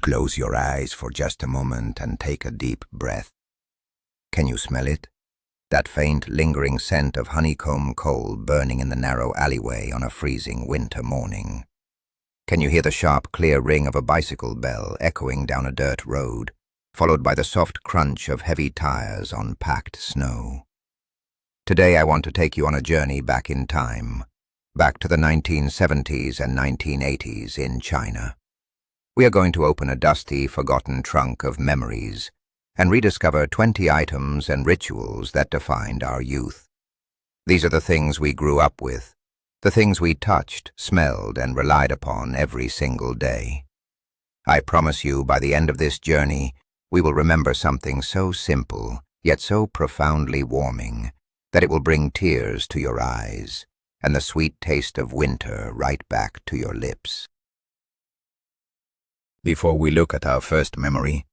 Close your eyes for just a moment and take a deep breath. Can you smell it? That faint, lingering scent of honeycomb coal burning in the narrow alleyway on a freezing winter morning. Can you hear the sharp, clear ring of a bicycle bell echoing down a dirt road, followed by the soft crunch of heavy tires on packed snow? Today I want to take you on a journey back in time, back to the 1970s and 1980s in China. We are going to open a dusty, forgotten trunk of memories and rediscover 20 items and rituals that defined our youth. These are the things we grew up with, the things we touched, smelled, and relied upon every single day. I promise you, by the end of this journey, we will remember something so simple, yet so profoundly warming, that it will bring tears to your eyes and the sweet taste of winter right back to your lips. Before we look at our first memory,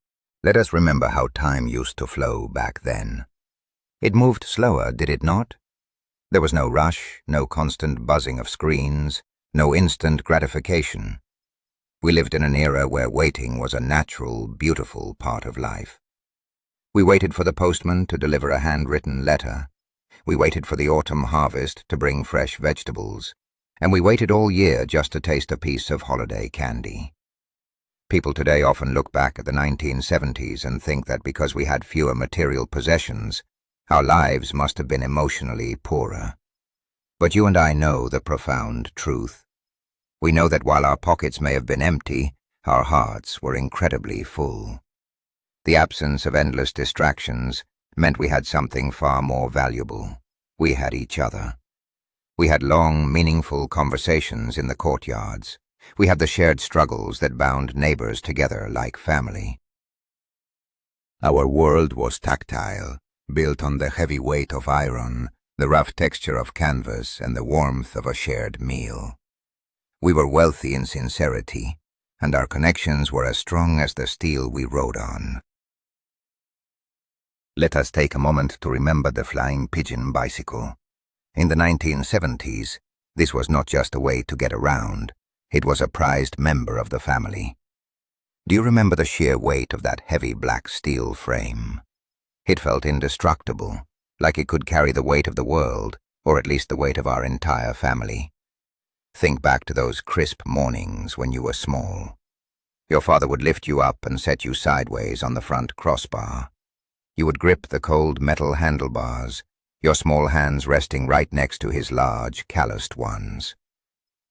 let us remember how time used to flow back then. It moved slower, did it not? There was no rush, no constant buzzing of screens, no instant gratification. We lived in an era where waiting was a natural, beautiful part of life. We waited for the postman to deliver a handwritten letter. We waited for the autumn harvest to bring fresh vegetables. And we waited all year just to taste a piece of holiday candy. People today often look back at the 1970s and think that because we had fewer material possessions, our lives must have been emotionally poorer. But you and I know the profound truth. We know that while our pockets may have been empty, our hearts were incredibly full. The absence of endless distractions meant we had something far more valuable. We had each other. We had long, meaningful conversations in the courtyards. We had the shared struggles that bound neighbors together like family. Our world was tactile, built on the heavy weight of iron, the rough texture of canvas, and the warmth of a shared meal. We were wealthy in sincerity, and our connections were as strong as the steel we rode on. Let us take a moment to remember the Flying Pigeon bicycle. In the 1970s, this was not just a way to get around. It was a prized member of the family. Do you remember the sheer weight of that heavy black steel frame? It felt indestructible, like it could carry the weight of the world, or at least the weight of our entire family. Think back to those crisp mornings when you were small. Your father would lift you up and set you sideways on the front crossbar. You would grip the cold metal handlebars, your small hands resting right next to his large, calloused ones.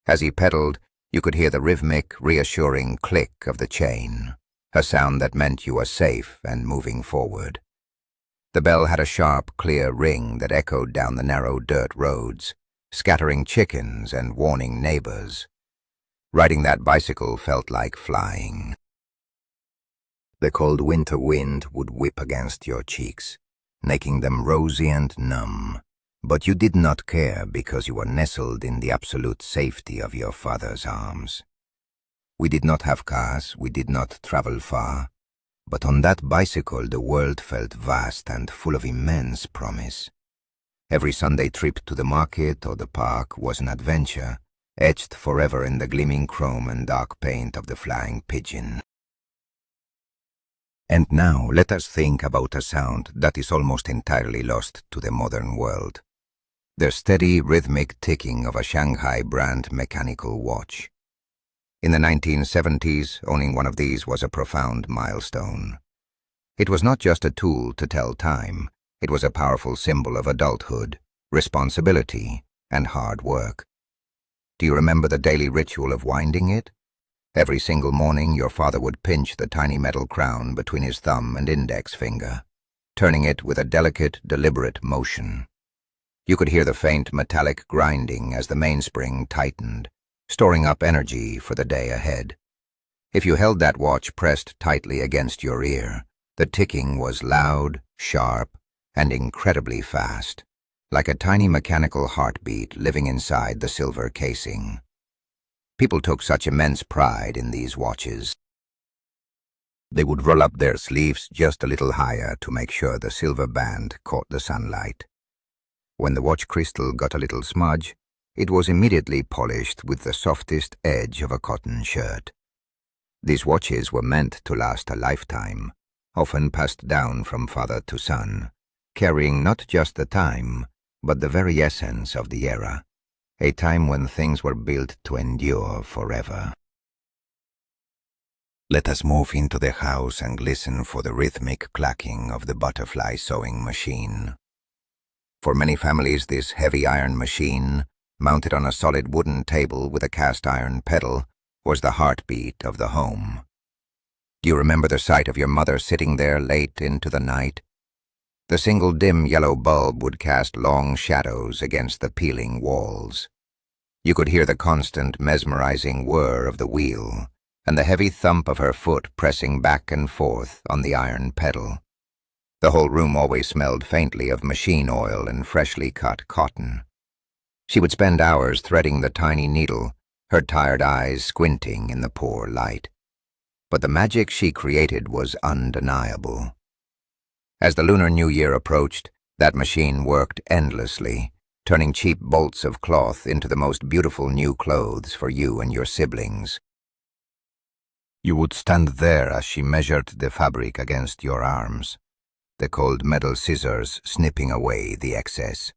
As he pedaled, you could hear the rhythmic, reassuring click of the chain, a sound that meant you were safe and moving forward. The bell had a sharp, clear ring that echoed down the narrow dirt roads, scattering chickens and warning neighbors. Riding that bicycle felt like flying. The cold winter wind would whip against your cheeks, making them rosy and numb. But you did not care because you were nestled in the absolute safety of your father's arms. We did not have cars, we did not travel far, but on that bicycle the world felt vast and full of immense promise. Every Sunday trip to the market or the park was an adventure, etched forever in the gleaming chrome and dark paint of the Flying Pigeon. And now let us think about a sound that is almost entirely lost to the modern world. The steady, rhythmic ticking of a Shanghai brand mechanical watch. In the 1970s, owning one of these was a profound milestone. It was not just a tool to tell time, it was a powerful symbol of adulthood, responsibility, and hard work. Do you remember the daily ritual of winding it? Every single morning, your father would pinch the tiny metal crown between his thumb and index finger, turning it with a delicate, deliberate motion. You could hear the faint metallic grinding as the mainspring tightened, storing up energy for the day ahead. If you held that watch pressed tightly against your ear, the ticking was loud, sharp, and incredibly fast, like a tiny mechanical heartbeat living inside the silver casing. People took such immense pride in these watches. They would roll up their sleeves just a little higher to make sure the silver band caught the sunlight. When the watch crystal got a little smudge, it was immediately polished with the softest edge of a cotton shirt. These watches were meant to last a lifetime, often passed down from father to son, carrying not just the time, but the very essence of the era, a time when things were built to endure forever. Let us move into the house and listen for the rhythmic clacking of the butterfly sewing machine. For many families, this heavy iron machine, mounted on a solid wooden table with a cast iron pedal, was the heartbeat of the home. Do you remember the sight of your mother sitting there late into the night? The single dim yellow bulb would cast long shadows against the peeling walls. You could hear the constant, mesmerizing whir of the wheel, and the heavy thump of her foot pressing back and forth on the iron pedal. The whole room always smelled faintly of machine oil and freshly cut cotton. She would spend hours threading the tiny needle, her tired eyes squinting in the poor light. But the magic she created was undeniable. As the Lunar New Year approached, that machine worked endlessly, turning cheap bolts of cloth into the most beautiful new clothes for you and your siblings. You would stand there as she measured the fabric against your arms, the cold metal scissors snipping away the excess.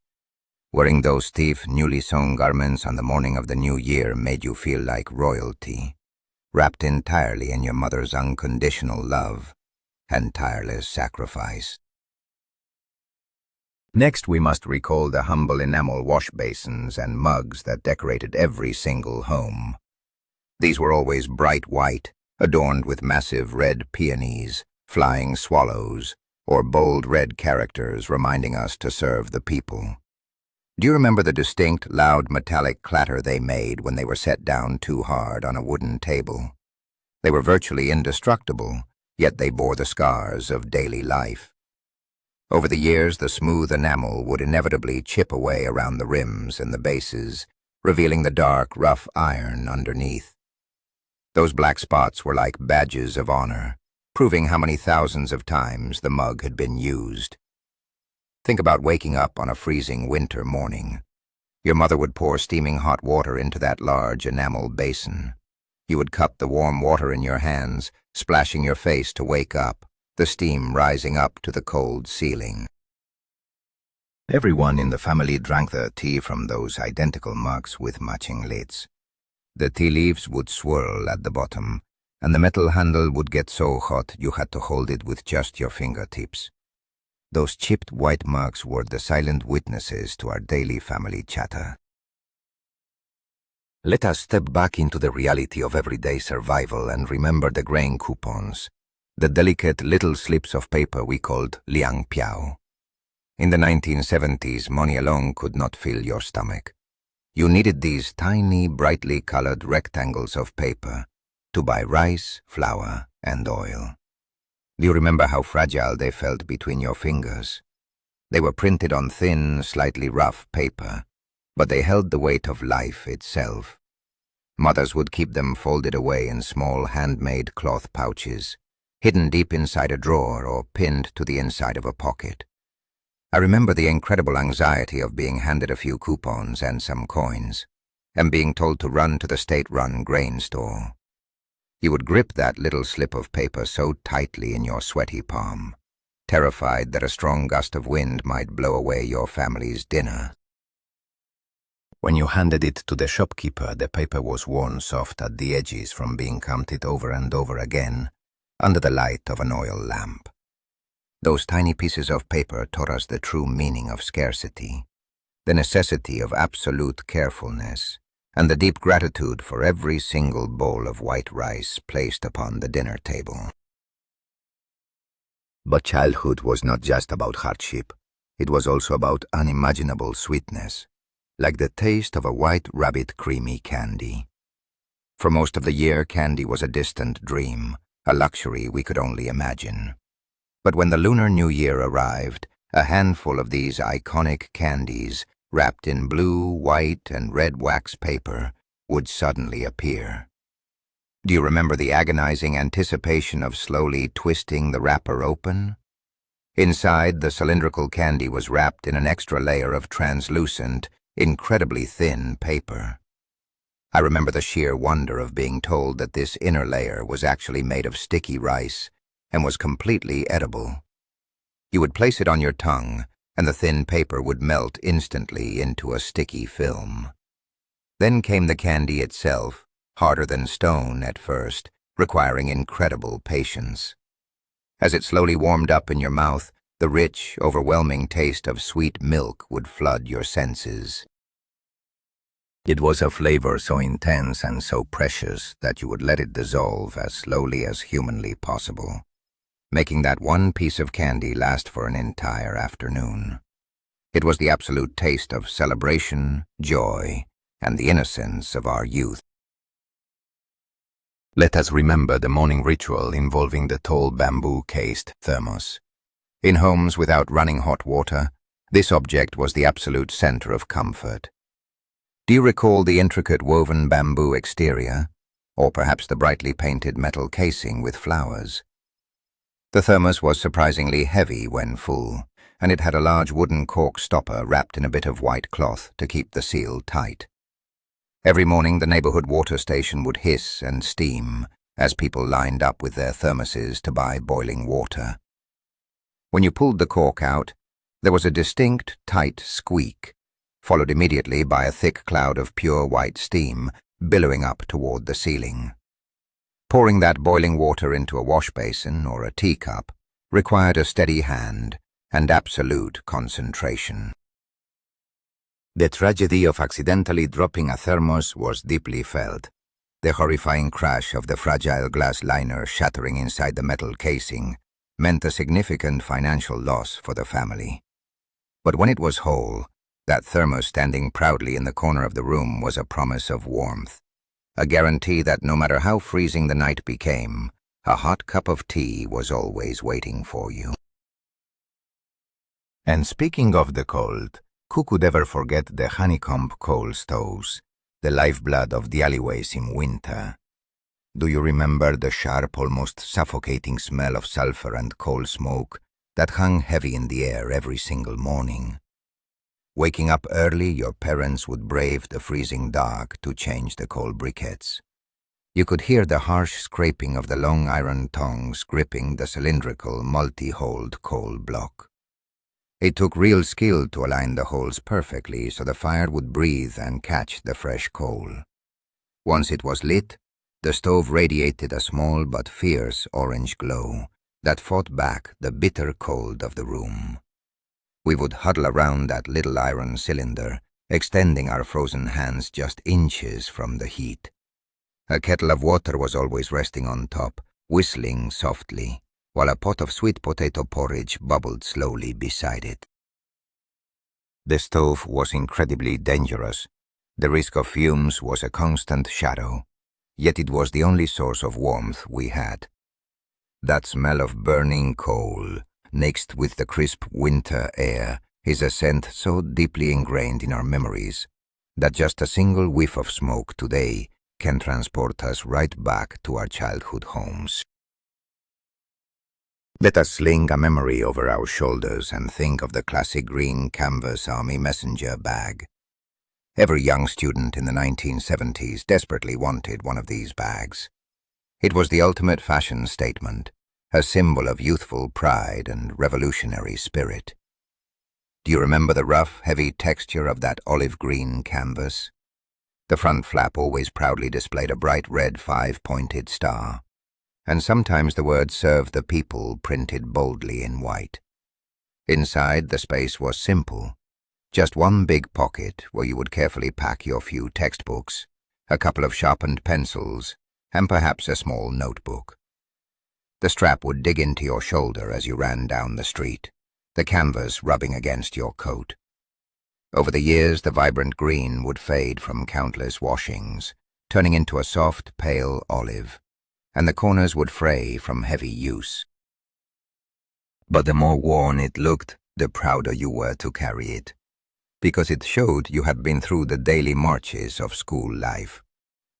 Wearing those stiff, newly sewn garments on the morning of the new year made you feel like royalty, wrapped entirely in your mother's unconditional love and tireless sacrifice. Next, we must recall the humble enamel wash basins and mugs that decorated every single home. These were always bright white, adorned with massive red peonies, flying swallows, or bold red characters reminding us to serve the people. Do you remember the distinct, loud metallic clatter they made when they were set down too hard on a wooden table? They were virtually indestructible, yet they bore the scars of daily life. Over the years, the smooth enamel would inevitably chip away around the rims and the bases, revealing the dark, rough iron underneath. Those black spots were like badges of honor, proving how many thousands of times the mug had been used. Think about waking up on a freezing winter morning. Your mother would pour steaming hot water into that large enamel basin. You would cup the warm water in your hands, splashing your face to wake up, the steam rising up to the cold ceiling. Everyone in the family drank their tea from those identical mugs with matching lids. The tea leaves would swirl at the bottom, and the metal handle would get so hot you had to hold it with just your fingertips. Those chipped white mugs were the silent witnesses to our daily family chatter. Let us step back into the reality of everyday survival and remember the grain coupons, the delicate little slips of paper we called liang piao. In the 1970s, money alone could not fill your stomach. You needed these tiny, brightly colored rectangles of paper to buy rice, flour, and oil. Do you remember how fragile they felt between your fingers? They were printed on thin, slightly rough paper, but they held the weight of life itself. Mothers would keep them folded away in small handmade cloth pouches, hidden deep inside a drawer or pinned to the inside of a pocket. I remember the incredible anxiety of being handed a few coupons and some coins, and being told to run to the state-run grain store. You would grip that little slip of paper so tightly in your sweaty palm, terrified that a strong gust of wind might blow away your family's dinner. When you handed it to the shopkeeper, the paper was worn soft at the edges from being counted over and over again under the light of an oil lamp. Those tiny pieces of paper taught us the true meaning of scarcity, the necessity of absolute carefulness, and the deep gratitude for every single bowl of white rice placed upon the dinner table. But childhood was not just about hardship. It was also about unimaginable sweetness, like the taste of a white rabbit creamy candy. For most of the year, candy was a distant dream, a luxury we could only imagine. But when the Lunar New Year arrived, a handful of these iconic candies, wrapped in blue, white, and red wax paper, would suddenly appear. Do you remember the agonizing anticipation of slowly twisting the wrapper open? Inside, the cylindrical candy was wrapped in an extra layer of translucent, incredibly thin paper. I remember the sheer wonder of being told that this inner layer was actually made of sticky rice and was completely edible. You would place it on your tongue, and the thin paper would melt instantly into a sticky film. Then came the candy itself, harder than stone at first, requiring incredible patience. As it slowly warmed up in your mouth, the rich, overwhelming taste of sweet milk would flood your senses. It was a flavor so intense and so precious that you would let it dissolve as slowly as humanly possible, making that one piece of candy last for an entire afternoon. It was the absolute taste of celebration, joy, and the innocence of our youth. Let us remember the morning ritual involving the tall bamboo-cased thermos. In homes without running hot water, this object was the absolute center of comfort. Do you recall the intricate woven bamboo exterior, or perhaps the brightly painted metal casing with flowers? The thermos was surprisingly heavy when full, and it had a large wooden cork stopper wrapped in a bit of white cloth to keep the seal tight. Every morning the neighborhood water station would hiss and steam as people lined up with their thermoses to buy boiling water. When you pulled the cork out, there was a distinct, tight squeak, followed immediately by a thick cloud of pure white steam billowing up toward the ceiling. Pouring that boiling water into a wash basin or a teacup required a steady hand and absolute concentration. The tragedy of accidentally dropping a thermos was deeply felt. The horrifying crash of the fragile glass liner shattering inside the metal casing meant a significant financial loss for the family. But when it was whole, that thermos standing proudly in the corner of the room was a promise of warmth, a guarantee that no matter how freezing the night became, a hot cup of tea was always waiting for you. And speaking of the cold, who could ever forget the honeycomb coal stoves, the lifeblood of the alleyways in winter? Do you remember the sharp, almost suffocating smell of sulfur and coal smoke that hung heavy in the air every single morning? Waking up early, your parents would brave the freezing dark to change the coal briquettes. You could hear the harsh scraping of the long iron tongs gripping the cylindrical, multi-holed coal block. It took real skill to align the holes perfectly so the fire would breathe and catch the fresh coal. Once it was lit, the stove radiated a small but fierce orange glow that fought back the bitter cold of the room. We would huddle around that little iron cylinder, extending our frozen hands just inches from the heat. A kettle of water was always resting on top, whistling softly, while a pot of sweet potato porridge bubbled slowly beside it. The stove was incredibly dangerous. The risk of fumes was a constant shadow, yet it was the only source of warmth we had. That smell of burning coal, mixed with the crisp winter air, is a scent so deeply ingrained in our memories that just a single whiff of smoke today can transport us right back to our childhood homes. Let us sling a memory over our shoulders and think of the classic green canvas army messenger bag. Every young student in the 1970s desperately wanted one of these bags. It was the ultimate fashion statement, a symbol of youthful pride and revolutionary spirit. Do you remember the rough, heavy texture of that olive green canvas? The front flap always proudly displayed a bright red 5-pointed star, and sometimes the word "Serve the People" printed boldly in white. Inside, the space was simple. Just one big pocket where you would carefully pack your few textbooks, a couple of sharpened pencils, and perhaps a small notebook. The strap would dig into your shoulder as you ran down the street, the canvas rubbing against your coat. Over the years, the vibrant green would fade from countless washings, turning into a soft, pale olive, and the corners would fray from heavy use. But the more worn it looked, the prouder you were to carry it, because it showed you had been through the daily marches of school life.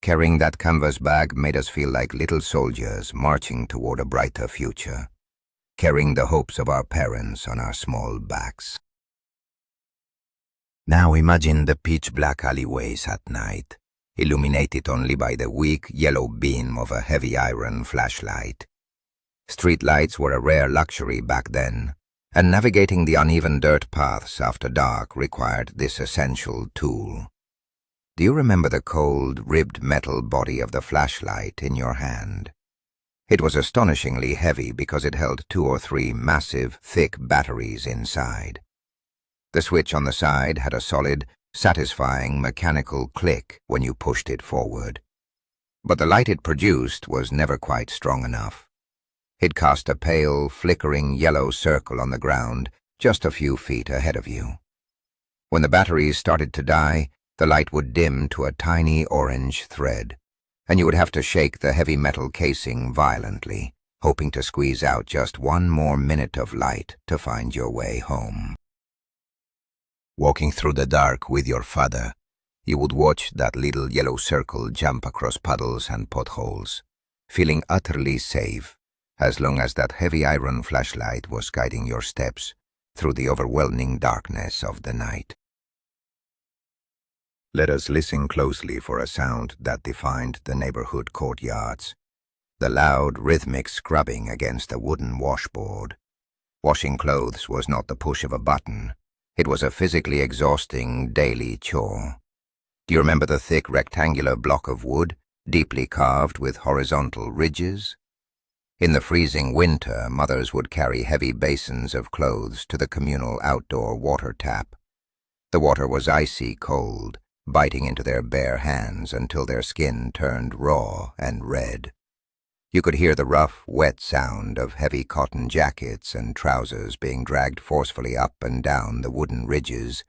Carrying that canvas bag made us feel like little soldiers marching toward a brighter future, carrying the hopes of our parents on our small backs. Now imagine the pitch-black alleyways at night. illuminated only by the weak yellow beam of a heavy iron flashlight. Street lights were a rare luxury back then, and navigating the uneven dirt paths after dark required this essential tool. Do you remember the cold, ribbed metal body of the flashlight in your hand? It was astonishingly heavy because it held 2 or 3 massive, thick batteries inside. The switch on the side had a solid, satisfying mechanical click when you pushed it forward. But the light it produced was never quite strong enough. It cast a pale, flickering yellow circle on the ground just a few feet ahead of you. When the batteries started to die, the light would dim to a tiny orange thread, and you would have to shake the heavy metal casing violently, hoping to squeeze out just 1 more minute of light to find your way home. Walking through the dark with your father, you would watch that little yellow circle jump across puddles and potholes, feeling utterly safe as long as that heavy iron flashlight was guiding your steps through the overwhelming darkness of the night. Let us listen closely for a sound that defined the neighborhood courtyards, the loud, rhythmic scrubbing against a wooden washboard. Washing clothes was not the push of a button. It was a physically exhausting daily chore. Do you remember the thick rectangular block of wood, deeply carved with horizontal ridges? In the freezing winter, mothers would carry heavy basins of clothes to the communal outdoor water tap. The water was icy cold, biting into their bare hands until their skin turned raw and red. You could hear the rough, wet sound of heavy cotton jackets and trousers being dragged forcefully up and down the wooden ridges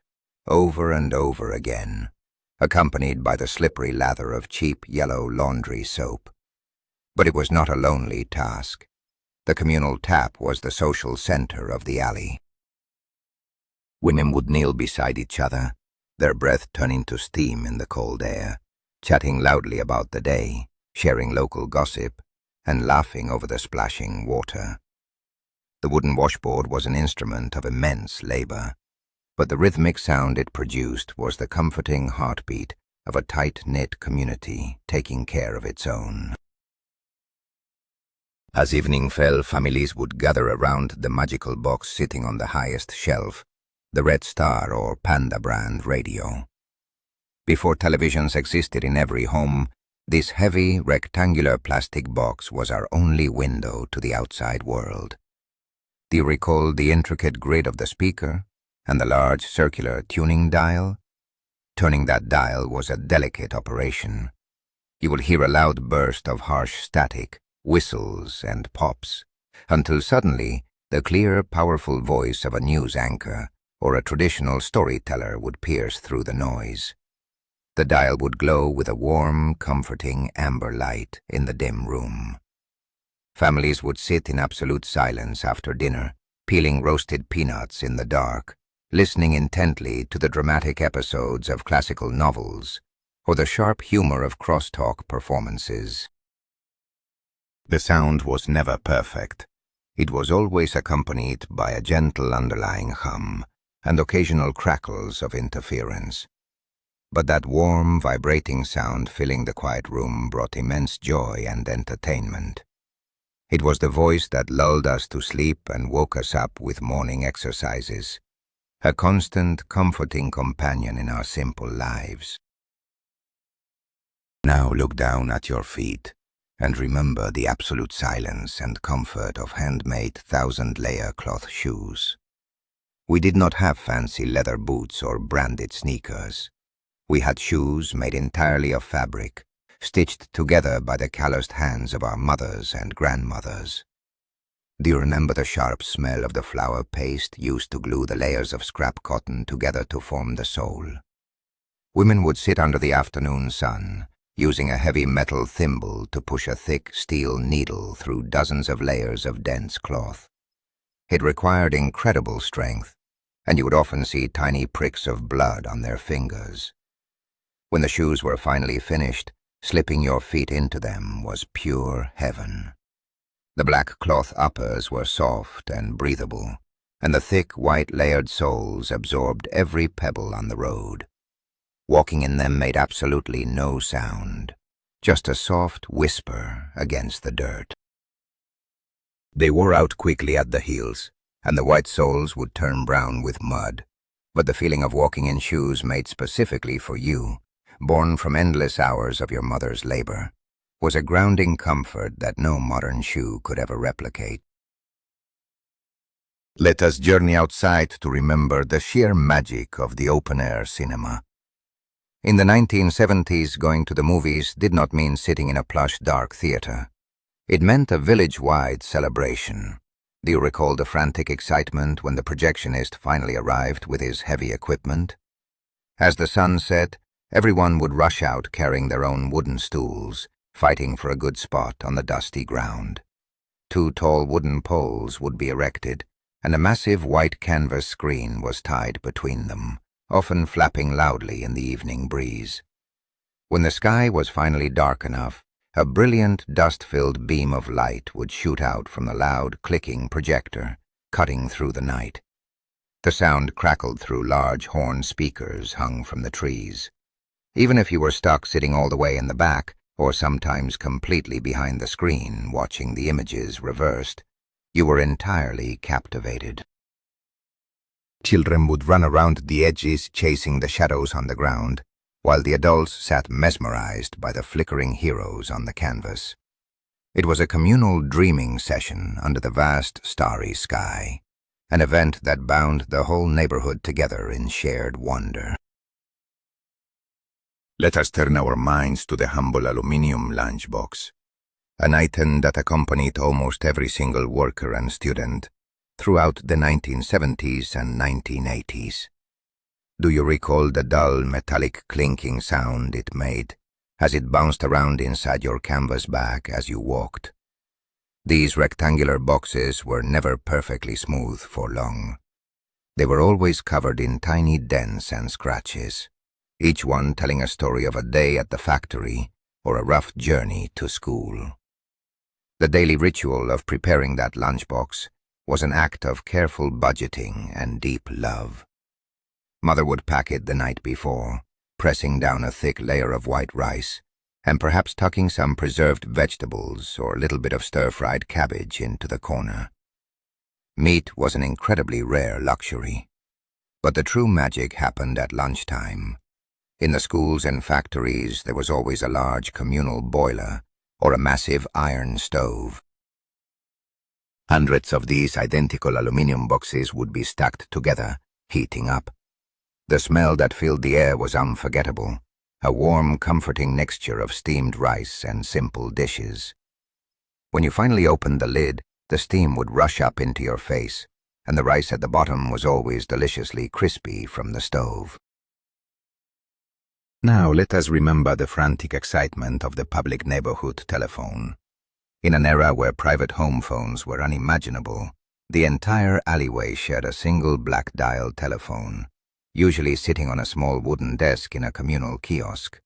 over and over again, accompanied by the slippery lather of cheap yellow laundry soap. But it was not a lonely task. The communal tap was the social center of the alley. Women would kneel beside each other, their breath turning to steam in the cold air, chatting loudly about the day, sharing local gossip, and laughing over the splashing water. The wooden washboard was an instrument of immense labor, but the rhythmic sound it produced was the comforting heartbeat of a tight-knit community taking care of its own. As evening fell, families would gather around the magical box sitting on the highest shelf, the Red Star or Panda brand radio. Before televisions existed in every home, this heavy, rectangular plastic box was our only window to the outside world. Do you recall the intricate grid of the speaker and the large circular tuning dial? Turning that dial was a delicate operation. You would hear a loud burst of harsh static, whistles and pops, until suddenly the clear, powerful voice of a news anchor or a traditional storyteller would pierce through the noise. The dial would glow with a warm, comforting amber light in the dim room. Families would sit in absolute silence after dinner, peeling roasted peanuts in the dark, listening intently to the dramatic episodes of classical novels or the sharp humor of crosstalk performances. The sound was never perfect. It was always accompanied by a gentle underlying hum and occasional crackles of interference. But that warm, vibrating sound filling the quiet room brought immense joy and entertainment. It was the voice that lulled us to sleep and woke us up with morning exercises, a constant, comforting companion in our simple lives. Now look down at your feet and remember the absolute silence and comfort of handmade 1,000-layer cloth shoes. We did not have fancy leather boots or branded sneakers. We had shoes made entirely of fabric, stitched together by the calloused hands of our mothers and grandmothers. Do you remember the sharp smell of the flour paste used to glue the layers of scrap cotton together to form the sole? Women would sit under the afternoon sun, using a heavy metal thimble to push a thick steel needle through dozens of layers of dense cloth. It required incredible strength, and you would often see tiny pricks of blood on their fingers. When the shoes were finally finished, slipping your feet into them was pure heaven. The black cloth uppers were soft and breathable, and the thick white layered soles absorbed every pebble on the road. Walking in them made absolutely no sound, just a soft whisper against the dirt. They wore out quickly at the heels, and the white soles would turn brown with mud. But the feeling of walking in shoes made specifically for you, born from endless hours of your mother's labor, was a grounding comfort that no modern shoe could ever replicate. Let us journey outside to remember the sheer magic of the open-air cinema. In the 1970s, going to the movies did not mean sitting in a plush, dark theater. It meant a village-wide celebration. Do you recall the frantic excitement when the projectionist finally arrived with his heavy equipment? As the sun set, everyone would rush out carrying their own wooden stools, fighting for a good spot on the dusty ground. 2 tall wooden poles would be erected, and a massive white canvas screen was tied between them, often flapping loudly in the evening breeze. When the sky was finally dark enough, a brilliant, dust-filled beam of light would shoot out from the loud, clicking projector, cutting through the night. The sound crackled through large horn speakers hung from the trees. Even if you were stuck sitting all the way in the back, or sometimes completely behind the screen watching the images reversed, you were entirely captivated. Children would run around the edges chasing the shadows on the ground, while the adults sat mesmerized by the flickering heroes on the canvas. It was a communal dreaming session under the vast starry sky, an event that bound the whole neighborhood together in shared wonder. Let us turn our minds to the humble aluminum lunchbox, an item that accompanied almost every single worker and student throughout the 1970s and 1980s. Do you recall the dull, metallic clinking sound it made as it bounced around inside your canvas bag as you walked? These rectangular boxes were never perfectly smooth for long. They were always covered in tiny dents and scratches, each one telling a story of a day at the factory or a rough journey to school. The daily ritual of preparing that lunchbox was an act of careful budgeting and deep love. Mother would pack it the night before, pressing down a thick layer of white rice, and perhaps tucking some preserved vegetables or a little bit of stir-fried cabbage into the corner. Meat was an incredibly rare luxury, but the true magic happened at lunchtime. In the schools and factories, there was always a large communal boiler or a massive iron stove. Hundreds of these identical aluminum boxes would be stacked together, heating up. The smell that filled the air was unforgettable, a warm, comforting mixture of steamed rice and simple dishes. When you finally opened the lid, the steam would rush up into your face, and the rice at the bottom was always deliciously crispy from the stove. Now let us remember the frantic excitement of the public neighborhood telephone. In an era where private home phones were unimaginable, the entire alleyway shared a single black dial telephone, usually sitting on a small wooden desk in a communal kiosk.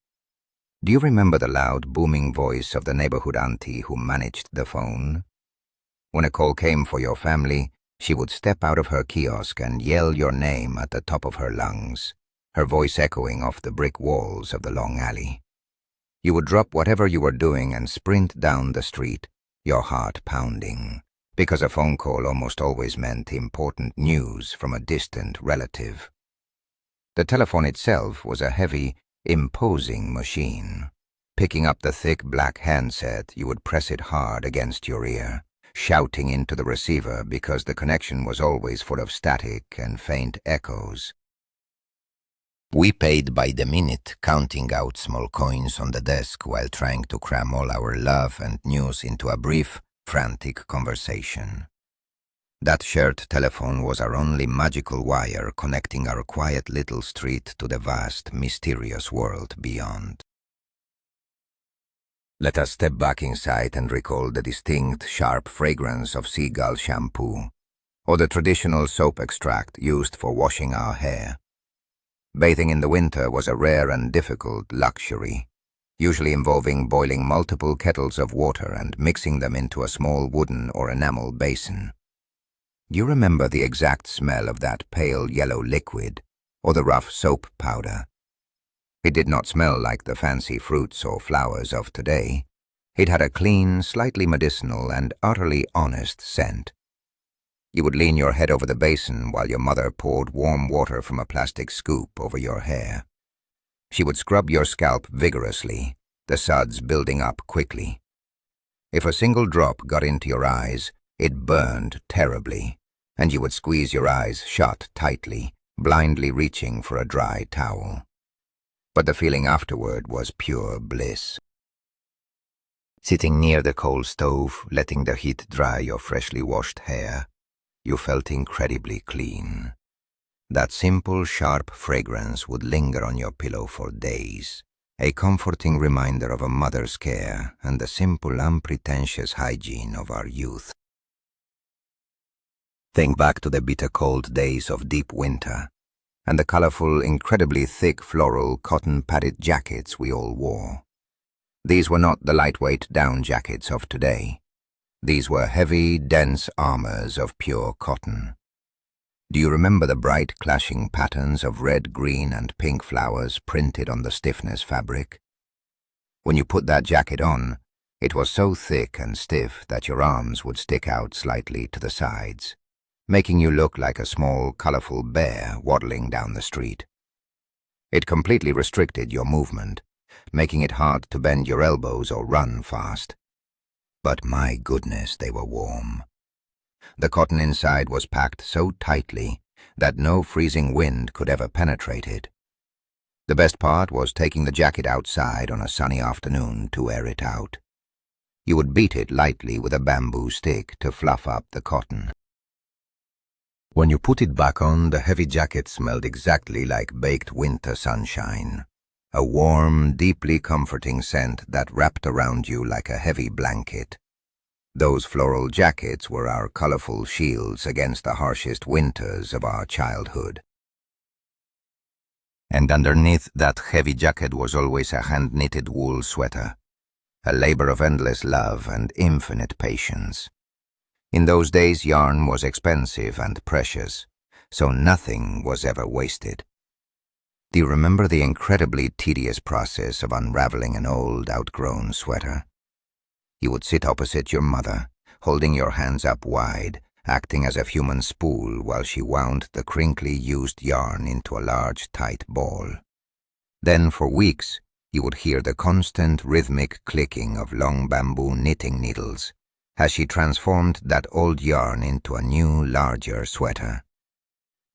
Do you remember the loud, booming voice of the neighborhood auntie who managed the phone? When a call came for your family, she would step out of her kiosk and yell your name at the top of her lungs, her voice echoing off the brick walls of the long alley. You would drop whatever you were doing and sprint down the street, your heart pounding, because a phone call almost always meant important news from a distant relative. The telephone itself was a heavy, imposing machine. Picking up the thick black handset, you would press it hard against your ear, shouting into the receiver because the connection was always full of static and faint echoes. We paid by the minute, counting out small coins on the desk while trying to cram all our love and news into a brief, frantic conversation. That shared telephone was our only magical wire connecting our quiet little street to the vast, mysterious world beyond. Let us step back inside and recall the distinct, sharp fragrance of seagull shampoo, or the traditional soap extract used for washing our hair. Bathing in the winter was a rare and difficult luxury, usually involving boiling multiple kettles of water and mixing them into a small wooden or enamel basin. Do you remember the exact smell of that pale yellow liquid or the rough soap powder? It did not smell like the fancy fruits or flowers of today. It had a clean, slightly medicinal, and utterly honest scent. You would lean your head over the basin while your mother poured warm water from a plastic scoop over your hair. She would scrub your scalp vigorously, the suds building up quickly. If a single drop got into your eyes, it burned terribly, and you would squeeze your eyes shut tightly, blindly reaching for a dry towel. But the feeling afterward was pure bliss. Sitting near the coal stove, letting the heat dry your freshly washed hair, you felt incredibly clean. That simple, sharp fragrance would linger on your pillow for days, a comforting reminder of a mother's care and the simple, unpretentious hygiene of our youth. Think back to the bitter cold days of deep winter, and the colorful, incredibly thick floral cotton-padded jackets we all wore. These were not the lightweight down jackets of today. These were heavy, dense armors of pure cotton. Do you remember the bright, clashing patterns of red, green, and pink flowers printed on the stiffness fabric? When you put that jacket on, it was so thick and stiff that your arms would stick out slightly to the sides, making you look like a small, colorful bear waddling down the street. It completely restricted your movement, making it hard to bend your elbows or run fast. But my goodness, they were warm. The cotton inside was packed so tightly that no freezing wind could ever penetrate it. The best part was taking the jacket outside on a sunny afternoon to air it out. You would beat it lightly with a bamboo stick to fluff up the cotton. When you put it back on, the heavy jacket smelled exactly like baked winter sunshine, a warm, deeply comforting scent that wrapped around you like a heavy blanket. Those floral jackets were our colorful shields against the harshest winters of our childhood. And underneath that heavy jacket was always a hand-knitted wool sweater, a labor of endless love and infinite patience. In those days, yarn was expensive and precious, so nothing was ever wasted. Do you remember the incredibly tedious process of unraveling an old, outgrown sweater? You would sit opposite your mother, holding your hands up wide, acting as a human spool while she wound the crinkly used yarn into a large, tight ball. Then, for weeks, you would hear the constant rhythmic clicking of long bamboo knitting needles as she transformed that old yarn into a new, larger sweater.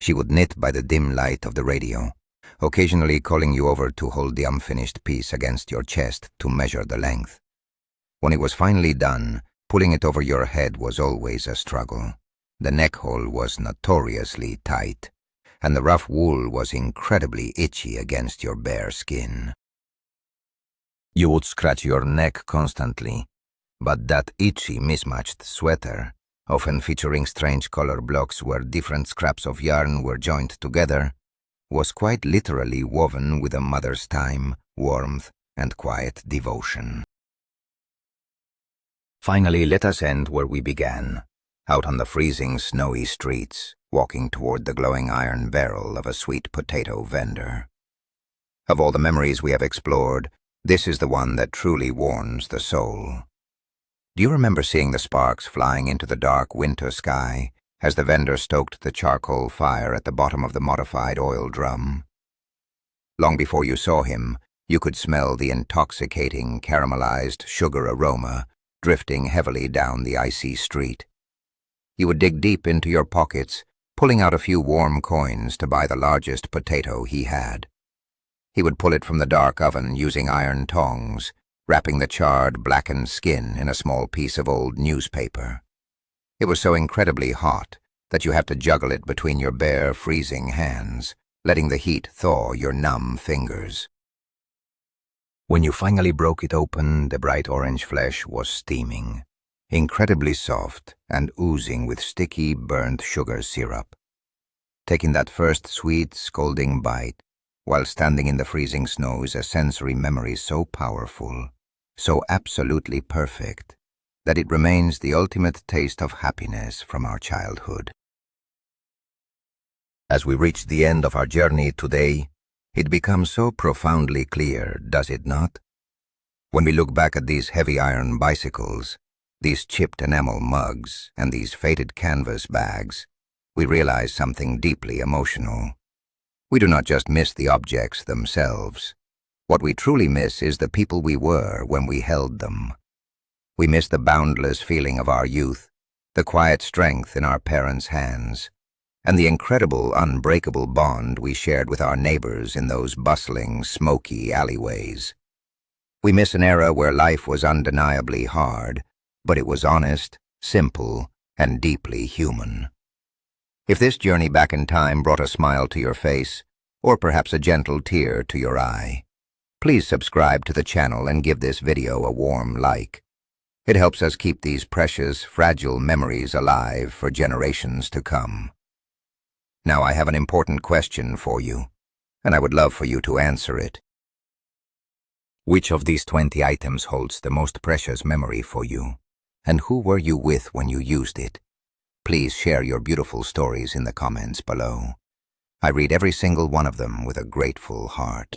She would knit by the dim light of the radio, occasionally calling you over to hold the unfinished piece against your chest to measure the length. When it was finally done, pulling it over your head was always a struggle. The neck hole was notoriously tight, and the rough wool was incredibly itchy against your bare skin. You would scratch your neck constantly, but that itchy, mismatched sweater, often featuring strange color blocks where different scraps of yarn were joined together, was quite literally woven with a mother's time, warmth, and quiet devotion. Finally, let us end where we began, out on the freezing, snowy streets, walking toward the glowing iron barrel of a sweet potato vendor. Of all the memories we have explored, this is the one that truly warms the soul. Do you remember seeing the sparks flying into the dark winter sky as the vendor stoked the charcoal fire at the bottom of the modified oil drum? Long before you saw him, you could smell the intoxicating, caramelized sugar aroma drifting heavily down the icy street. You would dig deep into your pockets, pulling out a few warm coins to buy the largest potato he had. He would pull it from the dark oven using iron tongs, wrapping the charred, blackened skin in a small piece of old newspaper. It was so incredibly hot that you had to juggle it between your bare, freezing hands, letting the heat thaw your numb fingers. When you finally broke it open, the bright orange flesh was steaming, incredibly soft and oozing with sticky, burnt sugar syrup. Taking that first sweet, scalding bite while standing in the freezing snow is a sensory memory so powerful, so absolutely perfect, that it remains the ultimate taste of happiness from our childhood. As we reach the end of our journey today, It becomes so profoundly clear, does it not? When we look back at these heavy iron bicycles, these chipped enamel mugs, and these faded canvas bags, we realize something deeply emotional. We do not just miss the objects themselves. What we truly miss is the people we were when we held them. We miss the boundless feeling of our youth, the quiet strength in our parents' hands, and the incredible, unbreakable bond we shared with our neighbors in those bustling, smoky alleyways. We miss an era where life was undeniably hard, but it was honest, simple, and deeply human. If this journey back in time brought a smile to your face, or perhaps a gentle tear to your eye, please subscribe to the channel and give this video a warm like. It helps us keep these precious, fragile memories alive for generations to come. Now I have an important question for you, and I would love for you to answer it. Which of these 20 items holds the most precious memory for you? And who were you with when you used it? Please share your beautiful stories in the comments below. I read every single one of them with a grateful heart.